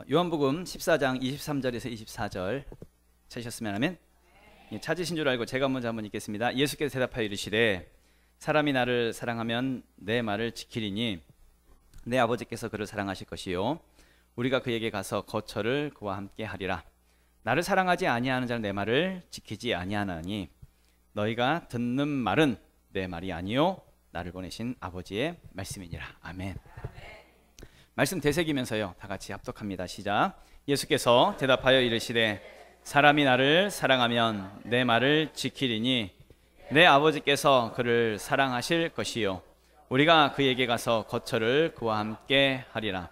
요한복음 14장 23절에서 24절 찾으셨으면 하면 찾으신 줄 알고 제가 먼저 한번 읽겠습니다. 예수께서 대답하여 이르시되 사람이 나를 사랑하면 내 말을 지키리니 내 아버지께서 그를 사랑하실 것이요 우리가 그에게 가서 거처를 그와 함께 하리라. 나를 사랑하지 아니하는 자는 내 말을 지키지 아니하나니 너희가 듣는 말은 내 말이 아니요 나를 보내신 아버지의 말씀이니라. 아멘. 말씀 되새기면서요 다 같이 합독합니다. 시작. 예수께서 대답하여 이르시되 사람이 나를 사랑하면 내 말을 지키리니 내 아버지께서 그를 사랑하실 것이요 우리가 그에게 가서 거처를 그와 함께 하리라.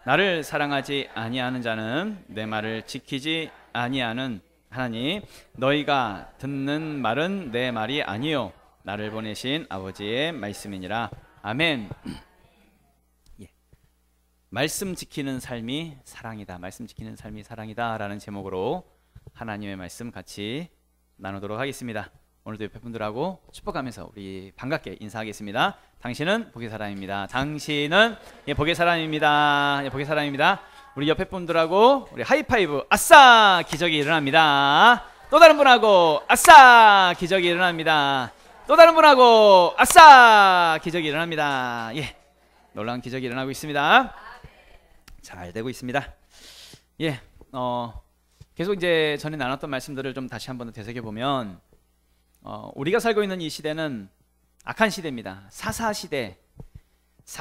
나를 사랑하지 아니하는 자는 내 말을 지키지 아니하는 하나니 너희가 듣는 말은 내 말이 아니요 나를 보내신 아버지의 말씀이니라. 아멘. 말씀 지키는 삶이 사랑이다. 말씀 지키는 삶이 사랑이다 라는 제목으로 하나님의 말씀 같이 나누도록 하겠습니다. 오늘도 옆에 분들하고 축복하면서 우리 반갑게 인사하겠습니다. 당신은 복의 사람입니다. 당신은 복의 사람입니다. 복의 사람입니다. 우리 옆에 분들하고 우리 하이파이브. 아싸 기적이 일어납니다. 또 다른 분하고 아싸 기적이 일어납니다. 또 다른 분하고 아싸 기적이 일어납니다. 놀라운 기적이 일어나고 있습니다. 잘 되고 있습니다. 계속 이제 전에 나눴던 말씀들을 좀 다시 한번 되새겨 보면 우리가 살고 있는 이 시대는 악한 시대입니다. 사사 시대.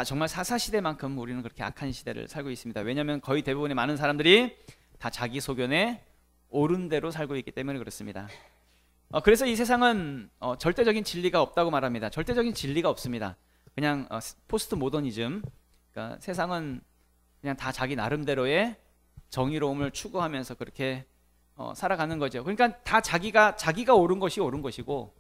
정말 사사 시대만큼 우리는 그렇게 악한 시대를 살고 있습니다. 왜냐하면 거의 대부분의 많은 사람들이 다 자기 소견에 옳은 대로 살고 있기 때문에 그렇습니다. 그래서 이 세상은 절대적인 진리가 없다고 말합니다. 절대적인 진리가 없습니다. 그냥 포스트 모더니즘. 그러니까 세상은 그냥 다 자기 나름대로의 정의로움을 추구하면서 그렇게 살아가는 거죠. 그러니까 다 자기가 옳은 것이 옳은 것이고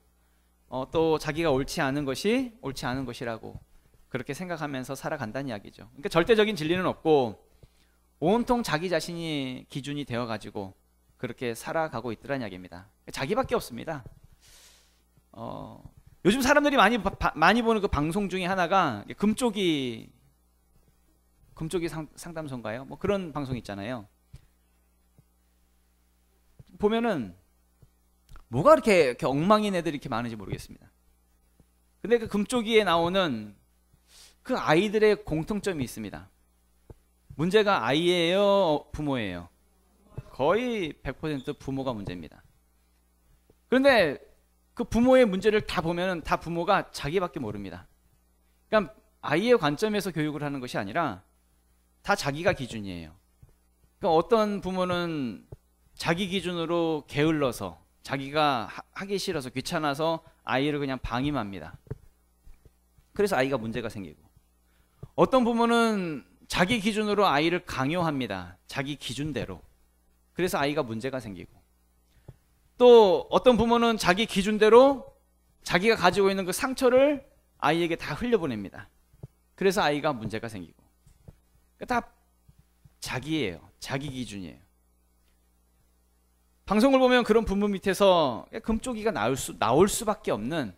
또 자기가 옳지 않은 것이 옳지 않은 것이라고 그렇게 생각하면서 살아간다는 이야기죠. 그러니까 절대적인 진리는 없고 온통 자기 자신이 기준이 되어가지고 그렇게 살아가고 있더란 이야기입니다. 자기밖에 없습니다. 요즘 사람들이 많이 보는 그 방송 중에 하나가 금쪽이 상담소인가요? 뭐 그런 방송 있잖아요. 보면은 뭐가 이렇게 엉망인 애들이 이렇게 많은지 모르겠습니다. 근데 그 금쪽이에 나오는 그 아이들의 공통점이 있습니다. 문제가 아이예요, 부모예요? 거의 100% 부모가 문제입니다. 그런데 그 부모의 문제를 다 보면은 다 부모가 자기밖에 모릅니다. 그러니까 아이의 관점에서 교육을 하는 것이 아니라 다 자기가 기준이에요. 그러니까 어떤 부모는 자기 기준으로 게을러서 자기가 하기 싫어서 귀찮아서 아이를 그냥 방임합니다. 그래서 아이가 문제가 생기고 어떤 부모는 자기 기준으로 아이를 강요합니다. 자기 기준대로. 그래서 아이가 문제가 생기고 또 어떤 부모는 자기 기준대로 자기가 가지고 있는 그 상처를 아이에게 다 흘려보냅니다. 그래서 아이가 문제가 생기고 다 자기예요. 자기 기준이에요. 방송을 보면 그런 부모 밑에서 금쪽이가 나올 수밖에 없는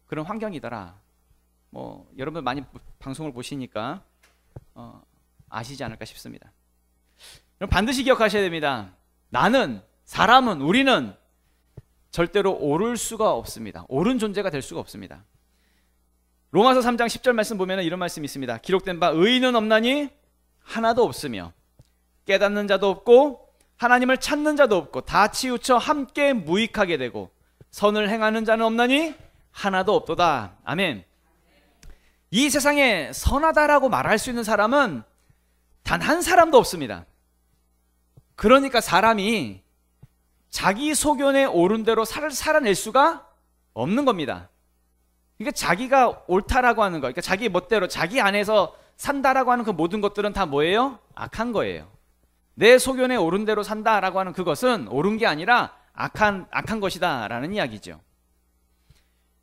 그런 환경이더라. 뭐 여러분 많이 방송을 보시니까 아시지 않을까 싶습니다. 여러분 반드시 기억하셔야 됩니다. 사람은, 우리는 절대로 옳을 수가 없습니다. 옳은 존재가 될 수가 없습니다. 로마서 3장 10절 말씀 보면 이런 말씀이 있습니다. 기록된 바 의인은 없나니 하나도 없으며 깨닫는 자도 없고 하나님을 찾는 자도 없고 다 치우쳐 함께 무익하게 되고 선을 행하는 자는 없나니 하나도 없도다. 아멘. 이 세상에 선하다라고 말할 수 있는 사람은 단 한 사람도 없습니다. 그러니까 사람이 자기 소견에 옳은 대로 살아낼 수가 없는 겁니다. 그러니까 자기가 옳다라고 하는 거, 그러니까 자기 멋대로 자기 안에서 산다라고 하는 그 모든 것들은 다 뭐예요? 악한 거예요. 내 소견에 옳은 대로 산다라고 하는 그것은 옳은 게 아니라 악한 것이다 라는 이야기죠.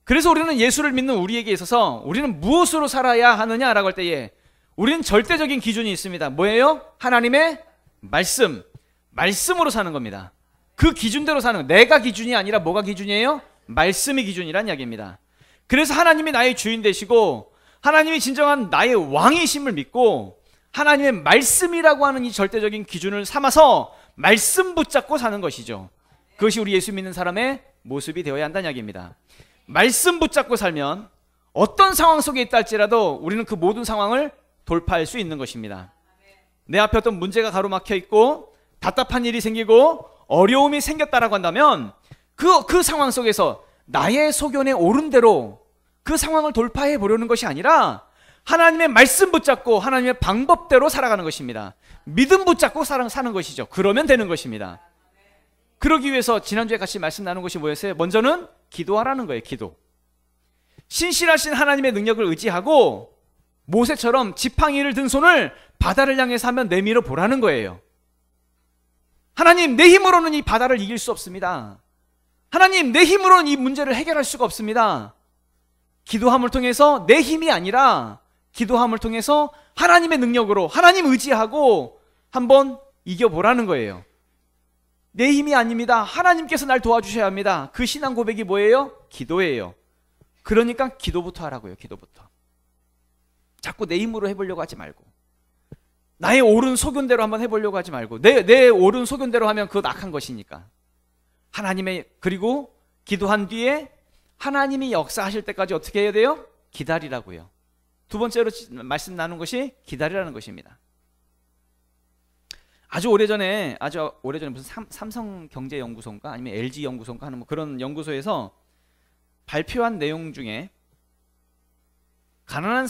그래서 우리는 예수를 믿는 우리에게 있어서 우리는 무엇으로 살아야 하느냐라고 할 때에 우리는 절대적인 기준이 있습니다. 뭐예요? 하나님의 말씀으로 사는 겁니다. 그 기준대로 사는 거. 내가 기준이 아니라 뭐가 기준이에요? 말씀이 기준이란 이야기입니다. 그래서 하나님이 나의 주인 되시고 하나님이 진정한 나의 왕이심을 믿고 하나님의 말씀이라고 하는 이 절대적인 기준을 삼아서 말씀 붙잡고 사는 것이죠. 그것이 우리 예수 믿는 사람의 모습이 되어야 한다는 이야기입니다. 말씀 붙잡고 살면 어떤 상황 속에 있다 할지라도 우리는 그 모든 상황을 돌파할 수 있는 것입니다. 내 앞에 어떤 문제가 가로막혀 있고 답답한 일이 생기고 어려움이 생겼다라고 한다면 그 상황 속에서 나의 소견에 옳은 대로 그 상황을 돌파해 보려는 것이 아니라 하나님의 말씀 붙잡고 하나님의 방법대로 살아가는 것입니다. 믿음 붙잡고 사는 것이죠. 그러면 되는 것입니다. 그러기 위해서 지난주에 같이 말씀 나눈 것이 뭐였어요? 먼저는 기도하라는 거예요. 기도. 신실하신 하나님의 능력을 의지하고 모세처럼 지팡이를 든 손을 바다를 향해서 한번 내밀어 보라는 거예요. 하나님, 내 힘으로는 이 바다를 이길 수 없습니다. 하나님, 내 힘으로는 이 문제를 해결할 수가 없습니다. 기도함을 통해서 내 힘이 아니라 기도함을 통해서 하나님의 능력으로 하나님 의지하고 한번 이겨보라는 거예요. 내 힘이 아닙니다. 하나님께서 날 도와주셔야 합니다. 그 신앙 고백이 뭐예요? 기도예요. 그러니까 기도부터 하라고요. 기도부터. 자꾸 내 힘으로 해보려고 하지 말고, 나의 옳은 소견대로 한번 해보려고 하지 말고, 내 옳은 소견대로 하면 그건 악한 것이니까 하나님의, 그리고 기도한 뒤에 하나님이 역사하실 때까지 어떻게 해야 돼요? 기다리라고요. 두 번째로 말씀 나눈 것이 기다리라는 것입니다. 아주 오래전에 무슨 삼성경제연구소인가 아니면 LG연구소인가 하는 뭐 그런 연구소에서 발표한 내용 중에 가난한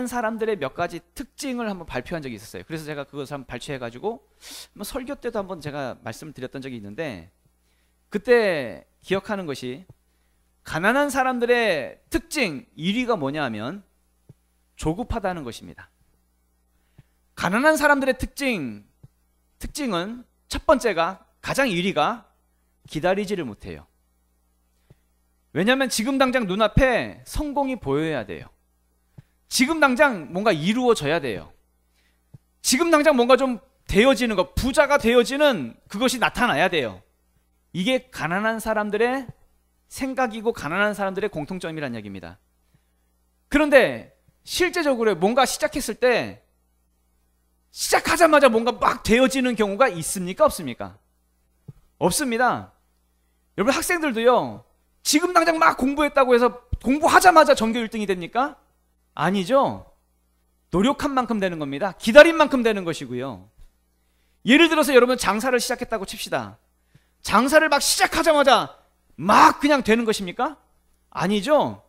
사람들의 몇 가지 특징을 한번 발표한 적이 있었어요. 그래서 제가 그것을 한번 발췌해가지고 설교 때도 한번 제가 말씀을 드렸던 적이 있는데, 그때 기억하는 것이 가난한 사람들의 특징 1위가 뭐냐 하면 조급하다는 것입니다. 가난한 사람들의 특징은 첫 번째가, 가장 1위가 기다리지를 못해요. 왜냐하면 지금 당장 눈앞에 성공이 보여야 돼요. 지금 당장 뭔가 이루어져야 돼요. 지금 당장 뭔가 좀 되어지는 것, 부자가 되어지는 그것이 나타나야 돼요. 이게 가난한 사람들의 생각이고 가난한 사람들의 공통점이라는 얘기입니다. 그런데 실제적으로 뭔가 시작했을 때 시작하자마자 뭔가 막 되어지는 경우가 있습니까? 없습니까? 없습니다. 여러분, 학생들도요, 지금 당장 막 공부했다고 해서 공부하자마자 전교 1등이 됩니까? 아니죠. 노력한 만큼 되는 겁니다. 기다린 만큼 되는 것이고요. 예를 들어서 여러분 장사를 시작했다고 칩시다. 장사를 막 시작하자마자 막 그냥 되는 것입니까? 아니죠.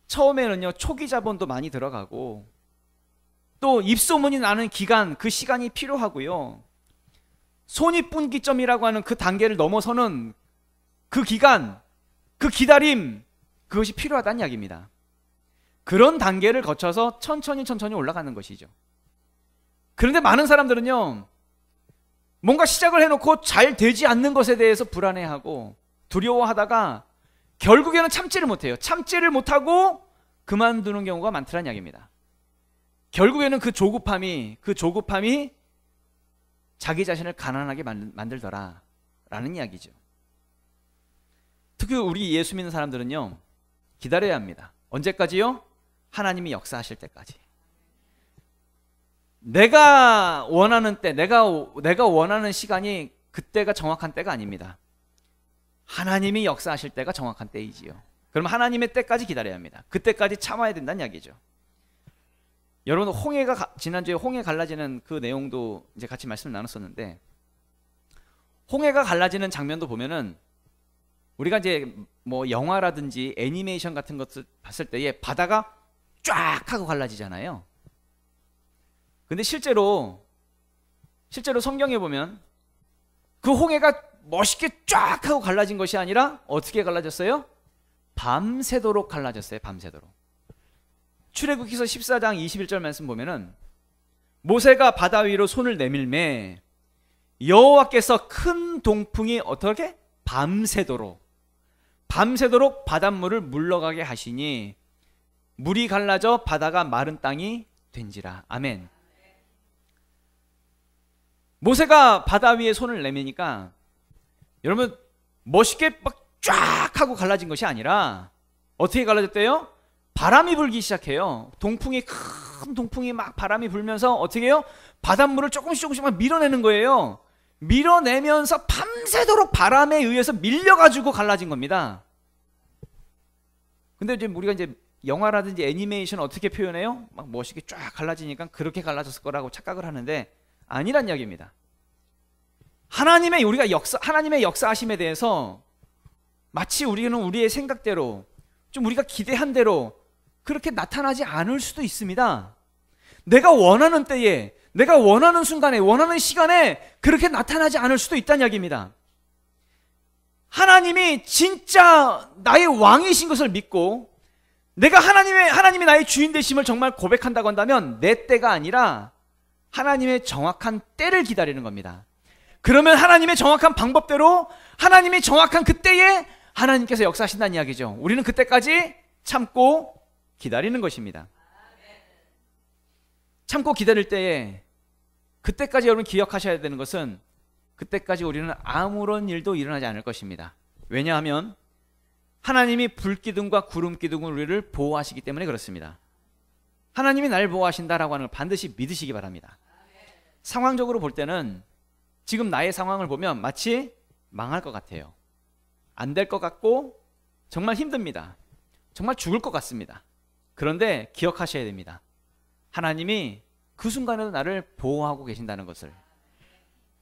처음에는요, 초기 자본도 많이 들어가고 또 입소문이 나는 기간, 그 시간이 필요하고요. 손익분기점이라고 하는 그 단계를 넘어서는 그 기간, 그 기다림, 그것이 필요하다는 이야기입니다. 그런 단계를 거쳐서 천천히 올라가는 것이죠. 그런데 많은 사람들은요, 뭔가 시작을 해놓고 잘 되지 않는 것에 대해서 불안해하고 두려워하다가 결국에는 참지를 못해요. 참지를 못하고 그만두는 경우가 많더란 이야기입니다. 결국에는 그 조급함이 자기 자신을 가난하게 만들더라 라는 이야기죠. 특히 우리 예수 믿는 사람들은요, 기다려야 합니다. 언제까지요? 하나님이 역사하실 때까지. 내가 원하는 때, 내가 원하는 시간이 그때가 정확한 때가 아닙니다. 하나님이 역사하실 때가 정확한 때이지요. 그럼 하나님의 때까지 기다려야 합니다. 그때까지 참아야 된다는 이야기죠. 여러분, 지난주에 홍해 갈라지는 그 내용도 이제 같이 말씀을 나눴었는데, 홍해가 갈라지는 장면도 보면은 우리가 이제 뭐 영화라든지 애니메이션 같은 것을 봤을 때에 바다가 쫙 하고 갈라지잖아요. 근데 실제로 성경에 보면 그 홍해가 멋있게 쫙 하고 갈라진 것이 아니라 어떻게 갈라졌어요? 밤새도록 갈라졌어요. 밤새도록. 출애굽기서 14장 21절 말씀 보면은 모세가 바다 위로 손을 내밀매 여호와께서 큰 동풍이 어떻게? 밤새도록 바닷물을 물러가게 하시니 물이 갈라져 바다가 마른 땅이 된지라. 아멘. 모세가 바다 위에 손을 내미니까 여러분 멋있게 막 쫙 하고 갈라진 것이 아니라 어떻게 갈라졌대요? 바람이 불기 시작해요. 동풍이 큰 동풍이 막 바람이 불면서 어떻게 해요? 바닷물을 조금씩 막 밀어내는 거예요. 밀어내면서 밤새도록 바람에 의해서 밀려가지고 갈라진 겁니다. 근데 이제 우리가 이제 영화라든지 애니메이션 어떻게 표현해요? 막 멋있게 쫙 갈라지니까 그렇게 갈라졌을 거라고 착각을 하는데 아니란 이야기입니다. 하나님의 역사하심에 대해서 마치 우리는 우리의 생각대로 좀 우리가 기대한 대로 그렇게 나타나지 않을 수도 있습니다. 내가 원하는 때에, 내가 원하는 순간에, 원하는 시간에 그렇게 나타나지 않을 수도 있다는 이야기입니다. 하나님이 진짜 나의 왕이신 것을 믿고 내가 하나님이 나의 주인 되심을 정말 고백한다고 한다면 내 때가 아니라 하나님의 정확한 때를 기다리는 겁니다. 그러면 하나님의 정확한 방법대로 하나님이 정확한 그때에 하나님께서 역사하신다는 이야기죠. 우리는 그때까지 참고 기다리는 것입니다. 참고 기다릴 때에 그때까지 여러분 기억하셔야 되는 것은 그때까지 우리는 아무런 일도 일어나지 않을 것입니다. 왜냐하면 하나님이 불기둥과 구름기둥으로 우리를 보호하시기 때문에 그렇습니다. 하나님이 날 보호하신다라고 하는 걸 반드시 믿으시기 바랍니다. 상황적으로 볼 때는 지금 나의 상황을 보면 마치 망할 것 같아요. 안 될 것 같고 정말 힘듭니다. 정말 죽을 것 같습니다. 그런데 기억하셔야 됩니다. 하나님이 그 순간에도 나를 보호하고 계신다는 것을,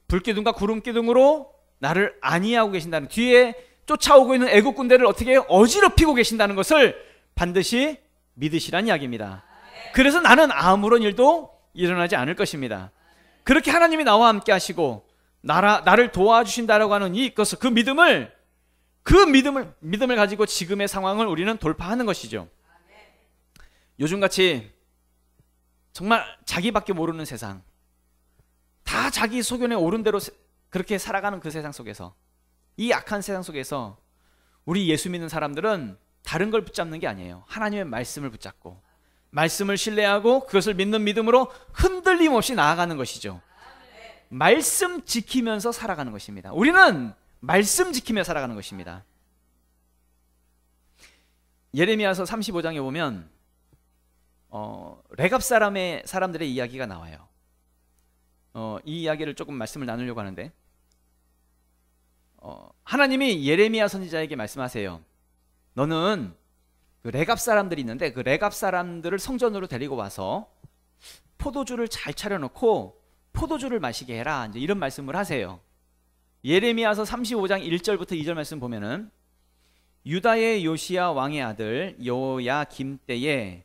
불기둥과 구름기둥으로 나를 안위하고 계신다는, 뒤에 쫓아오고 있는 애국 군대를 어떻게 어지럽히고 계신다는 것을 반드시 믿으시란 이야기입니다. 그래서 나는 아무런 일도 일어나지 않을 것입니다. 그렇게 하나님이 나와 함께 하시고 나를 도와주신다라고 하는 이것을, 그 믿음을 가지고 지금의 상황을 우리는 돌파하는 것이죠. 요즘같이 정말 자기밖에 모르는 세상, 다 자기 소견에 옳은 대로 그렇게 살아가는 그 세상 속에서, 이 악한 세상 속에서 우리 예수 믿는 사람들은 다른 걸 붙잡는 게 아니에요. 하나님의 말씀을 붙잡고 말씀을 신뢰하고 그것을 믿는 믿음으로 흔들림 없이 나아가는 것이죠. 말씀 지키면서 살아가는 것입니다. 우리는 말씀 지키며 살아가는 것입니다. 예레미야서 35장에 보면 레갑 사람들의 이야기가 나와요. 이 이야기를 조금 말씀을 나누려고 하는데, 하나님이 예레미야 선지자에게 말씀하세요. 너는 그 레갑 사람들이 있는데 그 레갑 사람들을 성전으로 데리고 와서 포도주를 잘 차려놓고 포도주를 마시게 해라. 이제 이런 말씀을 하세요. 예레미야서 35장 1절부터 2절 말씀 보면은, 유다의 요시야 왕의 아들 여호야김 때에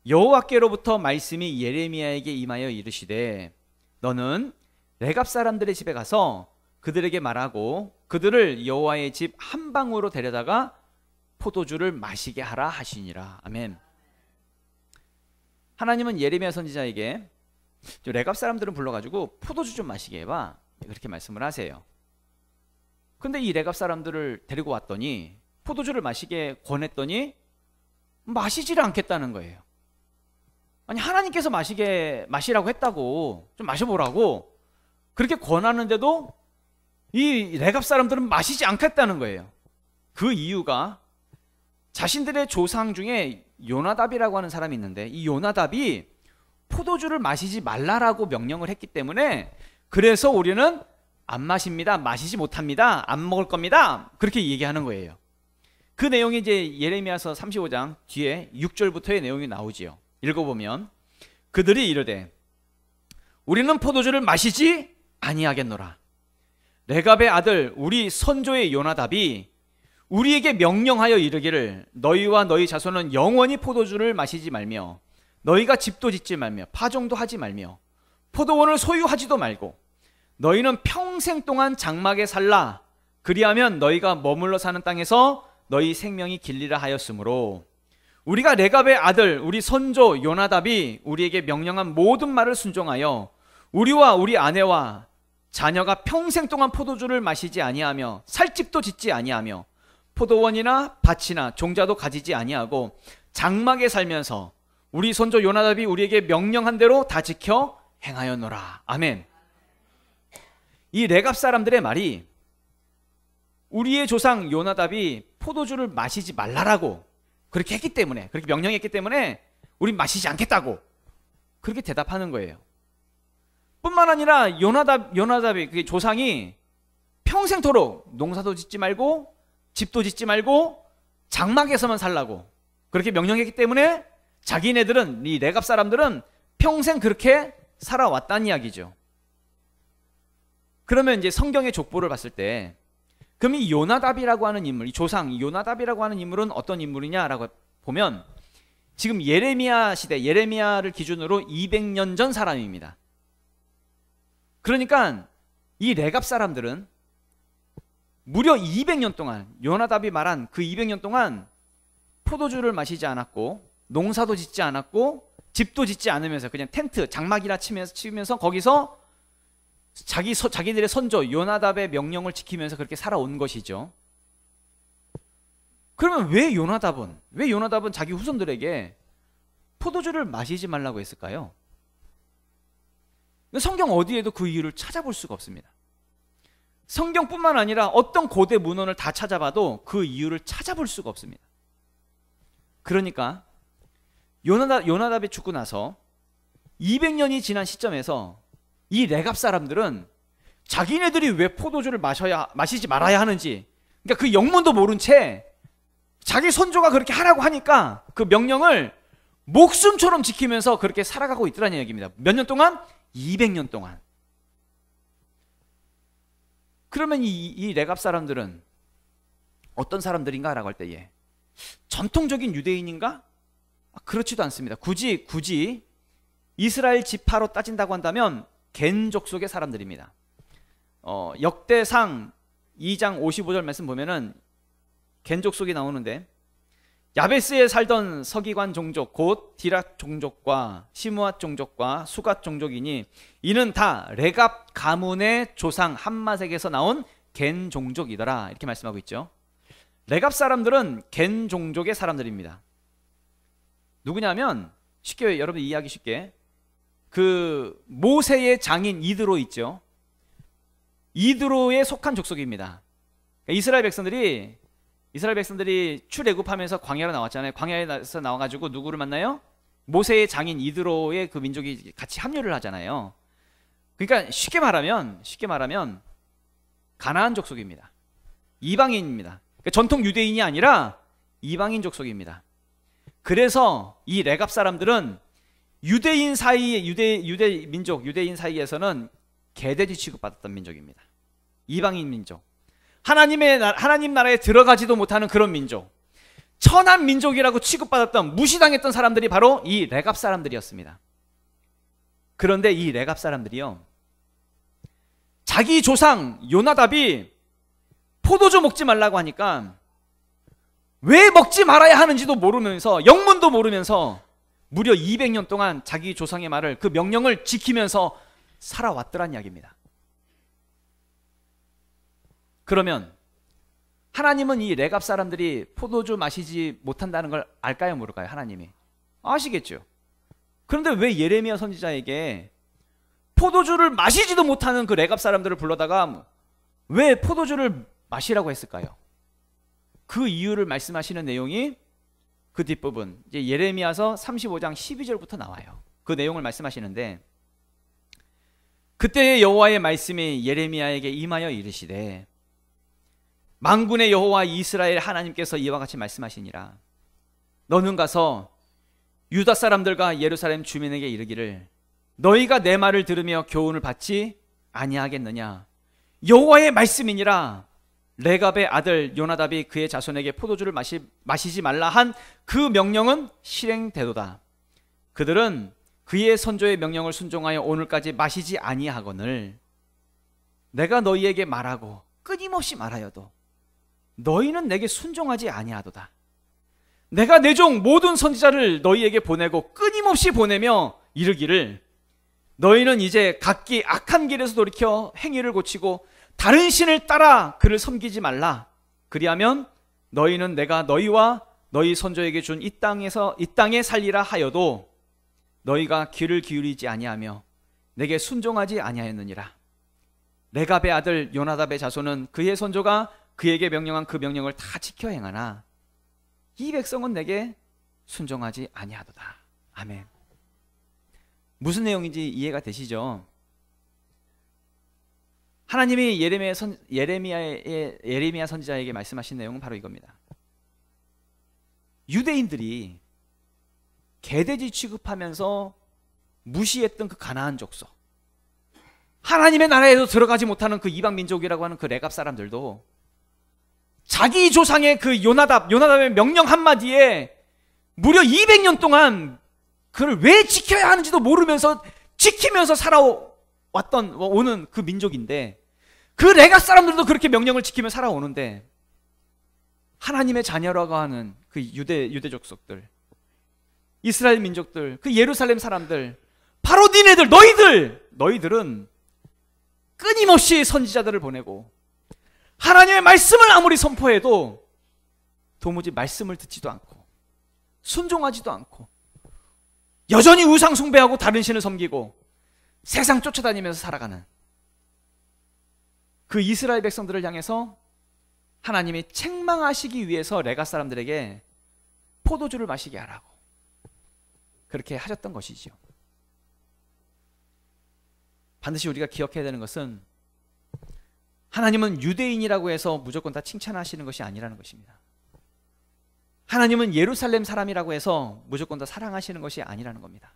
여호와께로부터 말씀이 예레미야에게 임하여 이르시되, 너는 레갑 사람들의 집에 가서 그들에게 말하고 그들을 여호와의 집 한 방으로 데려다가 포도주를 마시게 하라 하시니라. 아멘. 하나님은 예레미야 선지자에게 레갑 사람들은 불러가지고 포도주 좀 마시게 해봐, 그렇게 말씀을 하세요. 근데 이 레갑 사람들을 데리고 왔더니 포도주를 마시게 권했더니 마시지를 않겠다는 거예요. 아니, 하나님께서 마시라고 했다고, 좀 마셔보라고 그렇게 권하는데도 이 레갑 사람들은 마시지 않겠다는 거예요. 그 이유가 자신들의 조상 중에 요나답이라고 하는 사람이 있는데, 이 요나답이 포도주를 마시지 말라라고 명령을 했기 때문에, 그래서 우리는 안 마십니다, 마시지 못합니다, 안 먹을 겁니다, 그렇게 얘기하는 거예요. 그 내용이 이제 예레미야서 35장 뒤에 6절부터의 내용이 나오지요. 읽어보면, 그들이 이르되 우리는 포도주를 마시지 아니하겠노라. 레갑의 아들 우리 선조의 요나답이 우리에게 명령하여 이르기를, 너희와 너희 자손은 영원히 포도주를 마시지 말며 너희가 집도 짓지 말며 파종도 하지 말며 포도원을 소유하지도 말고 너희는 평생 동안 장막에 살라. 그리하면 너희가 머물러 사는 땅에서 너희 생명이 길리라 하였으므로, 우리가 레갑의 아들 우리 선조 요나답이 우리에게 명령한 모든 말을 순종하여 우리와 우리 아내와 자녀가 평생 동안 포도주를 마시지 아니하며 살 집도 짓지 아니하며 포도원이나 밭이나 종자도 가지지 아니하고 장막에 살면서 우리 선조 요나답이 우리에게 명령한 대로 다 지켜 행하였노라. 아멘. 이 레갑 사람들의 말이 우리의 조상 요나답이 포도주를 마시지 말라라고 그렇게 했기 때문에, 그렇게 명령했기 때문에 우린 마시지 않겠다고, 그렇게 대답하는 거예요. 뿐만 아니라 요나답이 그 조상이 평생토록 농사도 짓지 말고 집도 짓지 말고 장막에서만 살라고 그렇게 명령했기 때문에 자기네들은, 이 레갑 사람들은 평생 그렇게 살아왔다는 이야기죠. 그러면 이제 성경의 족보를 봤을 때, 그럼 이 요나답이라고 하는 인물, 이 조상 요나답이라고 하는 인물은 어떤 인물이냐라고 보면, 지금 예레미야 시대, 예레미야를 기준으로 200년 전 사람입니다. 그러니까 이 레갑 사람들은 무려 200년 동안, 요나답이 말한 그 200년 동안 포도주를 마시지 않았고 농사도 짓지 않았고 집도 짓지 않으면서 그냥 텐트, 장막이나 치면서 거기서 자기들의 선조 요나답의 명령을 지키면서 그렇게 살아온 것이죠. 그러면 왜 요나답은 자기 후손들에게 포도주를 마시지 말라고 했을까요? 성경 어디에도 그 이유를 찾아볼 수가 없습니다. 성경뿐만 아니라 어떤 고대 문헌을 다 찾아봐도 그 이유를 찾아볼 수가 없습니다. 그러니까 요나답이 죽고 나서 200년이 지난 시점에서 이 레갑 사람들은 자기네들이 왜 포도주를 마시지 말아야 하는지, 그러니까 그 영문도 모른 채 자기 선조가 그렇게 하라고 하니까 그 명령을 목숨처럼 지키면서 그렇게 살아가고 있더라는 얘기입니다. 몇 년 동안? 200년 동안. 그러면 이 레갑 사람들은 어떤 사람들인가 라고 할 때에 전통적인 유대인인가? 그렇지도 않습니다. 굳이 이스라엘 지파로 따진다고 한다면 겐 족속의 사람들입니다. 역대상 2장 55절 말씀 보면은 겐 족속이 나오는데, 야베스에 살던 서기관 종족 곧 디락 종족과 시므앗 종족과 수갓 종족이니 이는 다 레갑 가문의 조상 함마색에서 나온 겐 종족이더라, 이렇게 말씀하고 있죠. 레갑 사람들은 겐 종족의 사람들입니다. 누구냐면, 쉽게 여러분 이해하기 쉽게, 그 모세의 장인 이드로 있죠. 이드로에 속한 족속입니다. 그러니까 이스라엘 백성들이 출애굽하면서 광야로 나왔잖아요. 광야에서 나와가지고 누구를 만나요? 모세의 장인 이드로의 그 민족이 같이 합류를 하잖아요. 그러니까 쉽게 말하면 가나안 족속입니다. 이방인입니다. 그러니까 전통 유대인이 아니라 이방인 족속입니다. 그래서 이 레갑 사람들은 유대인 사이에서는 개돼지 취급받았던 민족입니다. 이방인 민족. 하나님 나라에 들어가지도 못하는 그런 민족, 천한 민족이라고 취급받았던, 무시당했던 사람들이 바로 이 레갑 사람들이었습니다. 그런데 이 레갑 사람들이요, 자기 조상 요나답이 포도주 먹지 말라고 하니까 왜 먹지 말아야 하는지도 모르면서, 영문도 모르면서 무려 200년 동안 자기 조상의 말을, 그 명령을 지키면서 살아왔더란 이야기입니다. 그러면 하나님은 이 레갑 사람들이 포도주 마시지 못한다는 걸 알까요, 모를까요? 하나님이 아시겠죠. 그런데 왜 예레미야 선지자에게 포도주를 마시지도 못하는 그 레갑 사람들을 불러다가 왜 포도주를 마시라고 했을까요? 그 이유를 말씀하시는 내용이 그 뒷부분, 이제 예레미야서 35장 12절부터 나와요. 그 내용을 말씀하시는데, 그때의 여호와의 말씀이 예레미야에게 임하여 이르시되, 만군의 여호와 이스라엘 하나님께서 이와 같이 말씀하시니라. 너는 가서 유다 사람들과 예루살렘 주민에게 이르기를, 너희가 내 말을 들으며 교훈을 받지 아니하겠느냐. 여호와의 말씀이니라. 레갑의 아들 요나답이 그의 자손에게 포도주를 마시지 말라 한 그 명령은 실행되도다. 그들은 그의 선조의 명령을 순종하여 오늘까지 마시지 아니하거늘 내가 너희에게 말하고 끊임없이 말하여도 너희는 내게 순종하지 아니하도다. 내가 내 종 모든 선지자를 너희에게 보내고 끊임없이 보내며 이르기를, 너희는 이제 각기 악한 길에서 돌이켜 행위를 고치고 다른 신을 따라 그를 섬기지 말라. 그리하면 너희는 내가 너희와 너희 선조에게 준 이 땅에 살리라 하여도 너희가 귀를 기울이지 아니하며 내게 순종하지 아니하였느니라. 레갑의 아들 요나답의 자손은 그의 선조가 그에게 명령한 그 명령을 다 지켜 행하나 이 백성은 내게 순종하지 아니하도다. 아멘. 무슨 내용인지 이해가 되시죠? 하나님이 예레미야 선지자에게 말씀하신 내용은 바로 이겁니다. 유대인들이 개돼지 취급하면서 무시했던 그 가나안 족속, 하나님의 나라에도 들어가지 못하는 그 이방 민족이라고 하는 그 레갑 사람들도 자기 조상의 그 요나답의 명령 한마디에 무려 200년 동안 그를 왜 지켜야 하는지도 모르면서 지키면서 오는 그 민족인데, 그 레갑 사람들도 그렇게 명령을 지키며 살아오는데, 하나님의 자녀라고 하는 그 유대 족속들, 이스라엘 민족들, 그 예루살렘 사람들, 바로 니네들, 너희들은 끊임없이 선지자들을 보내고 하나님의 말씀을 아무리 선포해도 도무지 말씀을 듣지도 않고 순종하지도 않고 여전히 우상 숭배하고 다른 신을 섬기고 세상 쫓아다니면서 살아가는 그 이스라엘 백성들을 향해서 하나님이 책망하시기 위해서 레가 사람들에게 포도주를 마시게 하라고 그렇게 하셨던 것이지요. 반드시 우리가 기억해야 되는 것은 하나님은 유대인이라고 해서 무조건 다 칭찬하시는 것이 아니라는 것입니다. 하나님은 예루살렘 사람이라고 해서 무조건 다 사랑하시는 것이 아니라는 겁니다.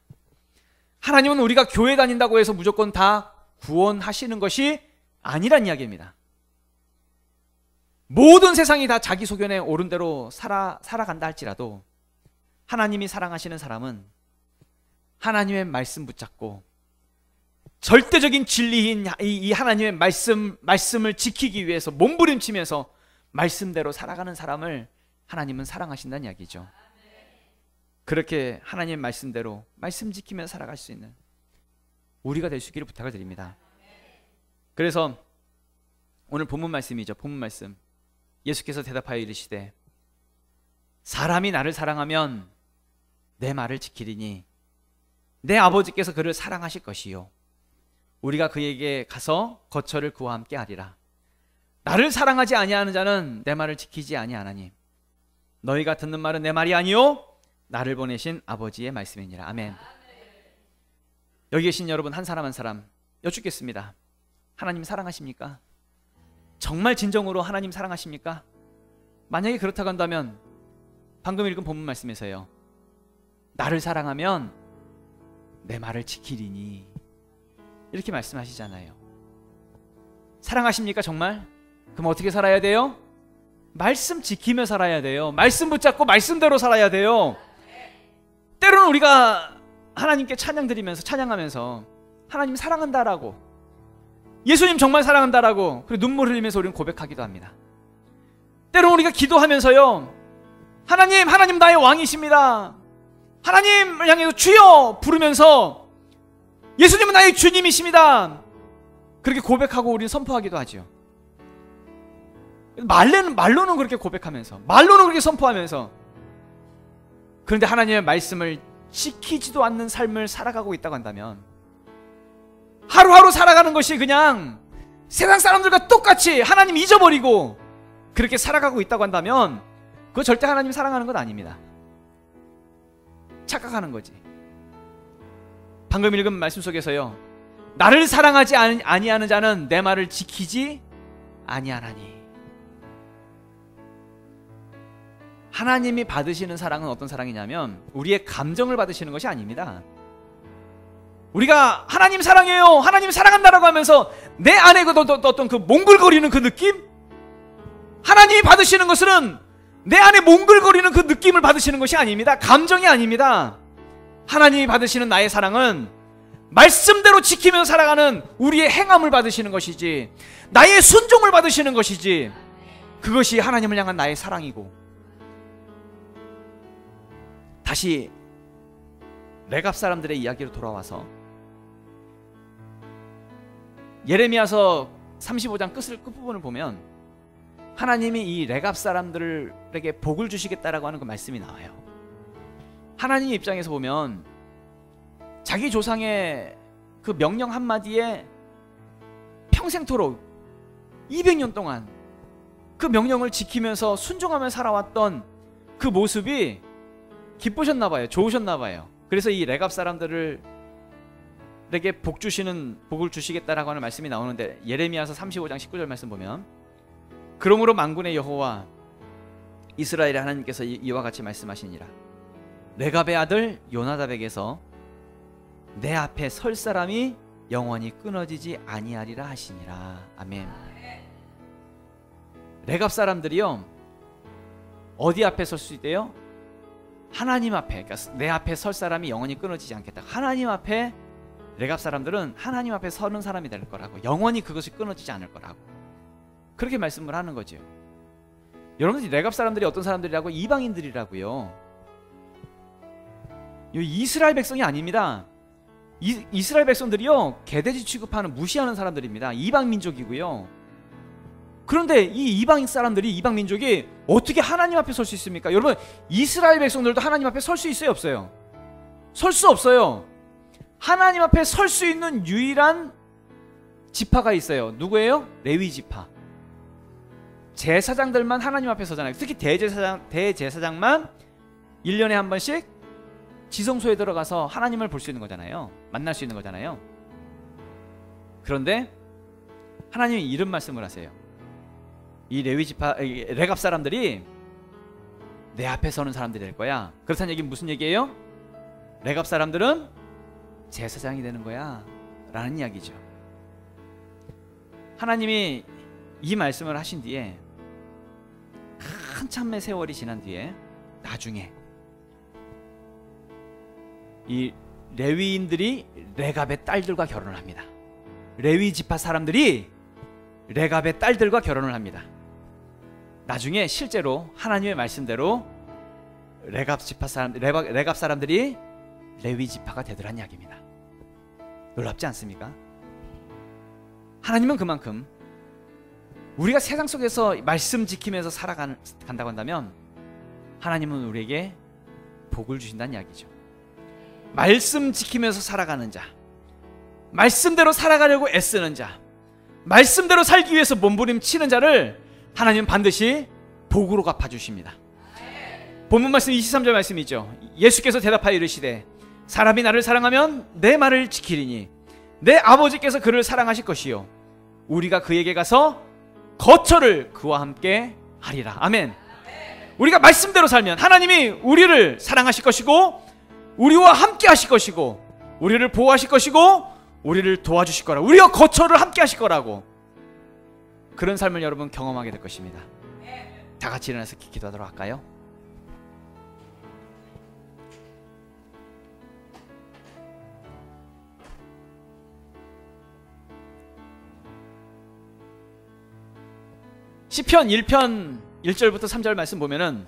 하나님은 우리가 교회 다닌다고 해서 무조건 다 구원하시는 것이 아니란 이야기입니다. 모든 세상이 다 자기 소견에 옳은 대로 살아간다 할지라도 하나님이 사랑하시는 사람은 하나님의 말씀 붙잡고 절대적인 진리인 이 하나님의 말씀을 지키기 위해서 몸부림치면서 말씀대로 살아가는 사람을 하나님은 사랑하신다는 이야기죠. 그렇게 하나님의 말씀대로 말씀 지키며 살아갈 수 있는 우리가 될 수 있기를 부탁을 드립니다. 그래서 오늘 본문 말씀이죠. 본문 말씀. 예수께서 대답하여 이르시되 사람이 나를 사랑하면 내 말을 지키리니 내 아버지께서 그를 사랑하실 것이요 우리가 그에게 가서 거처를 그와 함께 하리라. 나를 사랑하지 아니하는 자는 내 말을 지키지 아니하나니 너희가 듣는 말은 내 말이 아니요 나를 보내신 아버지의 말씀이니라. 아멘. 여기 계신 여러분 한 사람 한 사람 여쭙겠습니다. 하나님 사랑하십니까? 정말 진정으로 하나님 사랑하십니까? 만약에 그렇다고 한다면 방금 읽은 본문 말씀에서요, 나를 사랑하면 내 말을 지키리니 이렇게 말씀하시잖아요. 사랑하십니까 정말? 그럼 어떻게 살아야 돼요? 말씀 지키며 살아야 돼요. 말씀 붙잡고 말씀대로 살아야 돼요. 때로는 우리가 하나님께 찬양하면서 하나님 사랑한다라고, 예수님 정말 사랑한다라고 그리고 눈물 흘리면서 우리는 고백하기도 합니다. 때로는 우리가 기도하면서요, 하나님 나의 왕이십니다, 하나님을 향해서 주여 부르면서 예수님은 나의 주님이십니다, 그렇게 고백하고 우리는 선포하기도 하죠. 말로는 그렇게 고백하면서, 말로는 그렇게 선포하면서, 그런데 하나님의 말씀을 지키지도 않는 삶을 살아가고 있다고 한다면, 하루하루 살아가는 것이 그냥 세상 사람들과 똑같이 하나님 잊어버리고 그렇게 살아가고 있다고 한다면 그거 절대 하나님 사랑하는 건 아닙니다. 착각하는 거지. 방금 읽은 말씀 속에서요, 나를 사랑하지 아니하는 자는 내 말을 지키지 아니하나니. 하나님이 받으시는 사랑은 어떤 사랑이냐면 우리의 감정을 받으시는 것이 아닙니다. 우리가 하나님 사랑해요, 하나님 사랑한다라고 하면서 내 안에 어떤 그 몽글거리는 그 느낌? 하나님이 받으시는 것은 내 안에 몽글거리는 그 느낌을 받으시는 것이 아닙니다. 감정이 아닙니다. 하나님이 받으시는 나의 사랑은 말씀대로 지키면서 살아가는 우리의 행함을 받으시는 것이지, 나의 순종을 받으시는 것이지, 그것이 하나님을 향한 나의 사랑이고. 다시 레갑 사람들의 이야기로 돌아와서 예레미야서 35장 끝부분을 보면 하나님이 이 레갑 사람들에게 복을 주시겠다라고 하는 그 말씀이 나와요. 하나님 입장에서 보면 자기 조상의 그 명령 한마디에 평생토록 200년 동안 그 명령을 지키면서 순종하며 살아왔던 그 모습이 기쁘셨나봐요. 좋으셨나봐요. 그래서 이 레갑 사람들을 이스라엘에게 복을 주시겠다라고 하는 말씀이 나오는데, 예레미야서 35장 19절 말씀 보면, 그러므로 만군의 여호와 이스라엘의 하나님께서 이와 같이 말씀하시니라. 레갑의 아들 요나답에게서 내 앞에 설 사람이 영원히 끊어지지 아니하리라 하시니라. 아멘. 레갑 사람들이요, 어디 앞에 설 수 있대요? 하나님 앞에. 그러니까 내 앞에 설 사람이 영원히 끊어지지 않겠다. 하나님 앞에, 레갑 사람들은 하나님 앞에 서는 사람이 될 거라고, 영원히 그것이 끊어지지 않을 거라고, 그렇게 말씀을 하는 거죠. 여러분들, 레갑 사람들이 어떤 사람들이라고? 이방인들이라고요. 이스라엘 백성이 아닙니다. 이스라엘 백성들이요, 개돼지 취급하는, 무시하는 사람들입니다. 이방 민족이고요. 그런데 이 이방 사람들이, 이방 민족이 어떻게 하나님 앞에 설 수 있습니까? 여러분, 이스라엘 백성들도 하나님 앞에 설 수 있어요, 없어요? 설 수 없어요. 하나님 앞에 설 수 있는 유일한 지파가 있어요. 누구예요? 레위 지파. 제사장들만 하나님 앞에 서잖아요. 특히 대제사장만 1년에 한 번씩 지성소에 들어가서 하나님을 볼 수 있는 거잖아요. 만날 수 있는 거잖아요. 그런데 하나님이 이런 말씀을 하세요. 이 레위 지파, 레갑 사람들이 내 앞에 서는 사람들이 될 거야. 그렇다는 얘기는 무슨 얘기예요? 레갑 사람들은 제사장이 되는 거야 라는 이야기죠. 하나님이 이 말씀을 하신 뒤에 한참의 세월이 지난 뒤에, 나중에 이 레위인들이 레갑의 딸들과 결혼을 합니다. 레위 지파 사람들이 레갑의 딸들과 결혼을 합니다. 나중에 실제로 하나님의 말씀대로 레갑 사람들이 레위 지파가 되더란 이야기입니다. 놀랍지 않습니까? 하나님은 그만큼 우리가 세상 속에서 말씀 지키면서 살아간다고 한다면, 하나님은 우리에게 복을 주신다는 이야기죠. 말씀 지키면서 살아가는 자, 말씀대로 살아가려고 애쓰는 자, 말씀대로 살기 위해서 몸부림치는 자를 하나님은 반드시 복으로 갚아주십니다. 본문 말씀 23절 말씀이죠. 예수께서 대답하여 이르시되 사람이 나를 사랑하면 내 말을 지키리니 내 아버지께서 그를 사랑하실 것이요 우리가 그에게 가서 거처를 그와 함께 하리라. 아멘. 우리가 말씀대로 살면 하나님이 우리를 사랑하실 것이고 우리와 함께 하실 것이고 우리를 보호하실 것이고 우리를 도와주실 거라, 우리와 거처를 함께 하실 거라고, 그런 삶을 여러분 경험하게 될 것입니다. 다 같이 일어나서 기도하도록 할까요? 시편 1편 1절부터 3절 말씀 보면은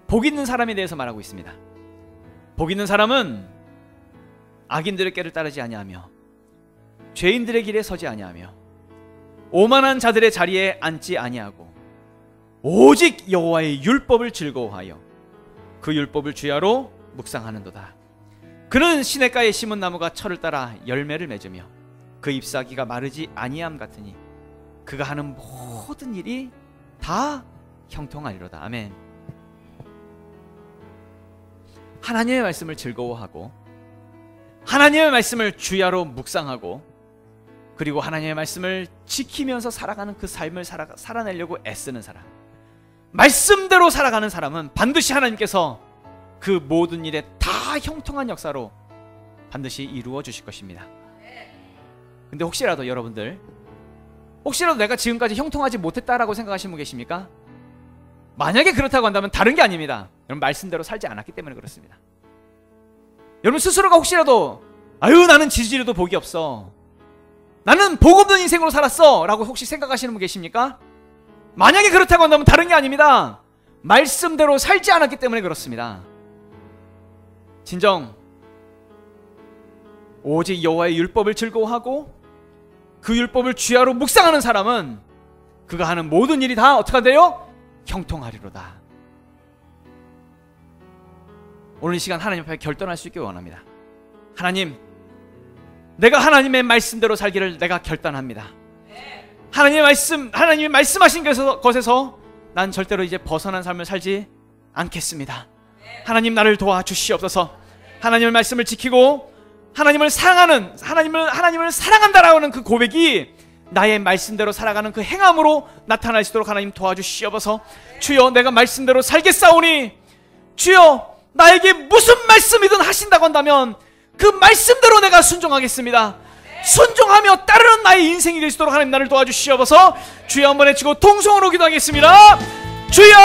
복 있는 사람에 대해서 말하고 있습니다. 복 있는 사람은 악인들의 길을 따르지 아니하며 죄인들의 길에 서지 아니하며 오만한 자들의 자리에 앉지 아니하고 오직 여호와의 율법을 즐거워하여 그 율법을 주야로 묵상하는도다. 그는 시냇가에 심은 나무가 철을 따라 열매를 맺으며 그 잎사귀가 마르지 아니함 같으니 그가 하는 모든 일이 다 형통하리로다. 아멘. 하나님의 말씀을 즐거워하고 하나님의 말씀을 주야로 묵상하고 그리고 하나님의 말씀을 지키면서 살아가는 그 삶을 살아내려고 애쓰는 사람, 말씀대로 살아가는 사람은 반드시 하나님께서 그 모든 일에 다 형통한 역사로 반드시 이루어 주실 것입니다. 근데 혹시라도 여러분들, 혹시라도 내가 지금까지 형통하지 못했다라고 생각하시는 분 계십니까? 만약에 그렇다고 한다면 다른 게 아닙니다. 여러분, 말씀대로 살지 않았기 때문에 그렇습니다. 여러분 스스로가 혹시라도 아유 나는 지지리도 복이 없어, 나는 복 없는 인생으로 살았어 라고 혹시 생각하시는 분 계십니까? 만약에 그렇다고 한다면 다른 게 아닙니다. 말씀대로 살지 않았기 때문에 그렇습니다. 진정 오직 여호와의 율법을 즐거워하고 그 율법을 주야로 묵상하는 사람은 그가 하는 모든 일이 다 어떻게 한대요? 형통하리로다. 오늘 이 시간 하나님 앞에 결단할 수 있길 원합니다. 하나님, 내가 하나님의 말씀대로 살기를 내가 결단합니다. 하나님이 말씀하신 것에서 난 절대로 이제 벗어난 삶을 살지 않겠습니다. 하나님 나를 도와주시옵소서. 하나님의 말씀을 지키고 하나님을 사랑한다라는 그 고백이 나의 말씀대로 살아가는 그 행함으로 나타날 수 있도록 하나님 도와주시옵소서. 주여, 내가 말씀대로 살겠사오니 주여, 나에게 무슨 말씀이든 하신다고 한다면 그 말씀대로 내가 순종하겠습니다. 순종하며 따르는 나의 인생이 될 수 있도록 하나님 나를 도와주시옵소서. 주여, 한번 외치고 통성으로 기도하겠습니다. 주여.